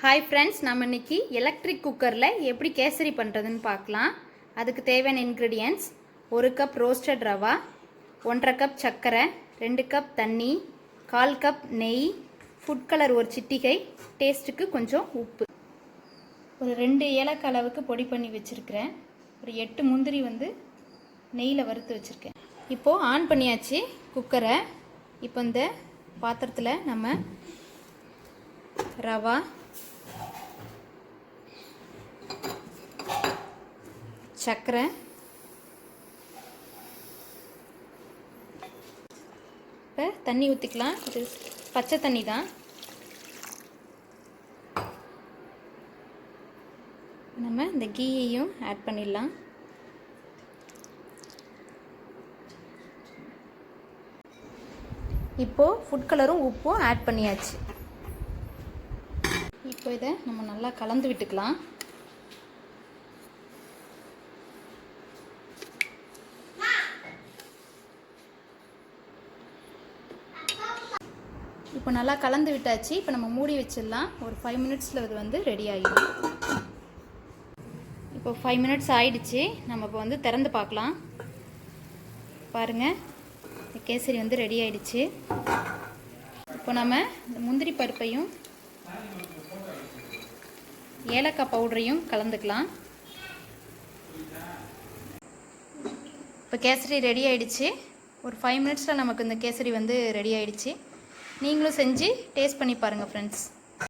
Hi friends, நம்ம இன்றைக்கி electric குக்கரில் எப்படி கேசரி பண்ணுறதுன்னு பார்க்கலாம். அதுக்கு தேவையான ingredients: 1 cup roasted rava, 1.5 cup சர்க்கரை, 2 கப் தண்ணி, 1/4 கப் நெய், ஃபுட் கலர் ஒரு சிட்டிகை, டேஸ்ட்டுக்கு கொஞ்சம் உப்பு. ஒரு 2 ஏலக்காய் அளவுக்கு பொடி பண்ணி வச்சுருக்கிறேன். ஒரு 8 முந்திரி நெய்யில் வறுத்து வச்சுருக்கேன். இப்போது ஆன் பண்ணியாச்சு குக்கரை. இப்போ இந்த பாத்திரத்தில் நம்ம ரவா, சர்க்கரை, இப்போ தண்ணி ஊற்றிக்கலாம். இது பச்சை தண்ணி தான். நம்ம இந்த கீயையும் ஆட் பண்ணிடலாம். இப்போது ஃபுட் கலரும் உப்பும் ஆட் பண்ணியாச்சு. இப்போ இதை நம்ம நல்லா கலந்து விட்டுக்கலாம். இப்போ நல்லா கலந்து விட்டாச்சு. இப்போ நம்ம மூடி வச்சிடலாம். ஒரு 5 மினிட்ஸில் இது ரெடி ஆகிடும். இப்போ 5 மினிட்ஸ் ஆயிடுச்சு. நம்ம இப்போ திறந்து பார்க்கலாம். பாருங்கள், இந்த கேசரி ரெடி ஆயிடுச்சு. இப்போ நம்ம இந்த முந்திரி பருப்பையும் ஏலக்காய் பவுடரையும் கலந்துக்கலாம். இப்போ கேசரி ரெடி ஆயிடுச்சு. ஒரு 5 மினிட்ஸில் நமக்கு இந்த கேசரி ரெடி ஆயிடுச்சு. நீங்களும் செஞ்சு டேஸ்ட் பண்ணி பாருங்கள் ஃப்ரெண்ட்ஸ்.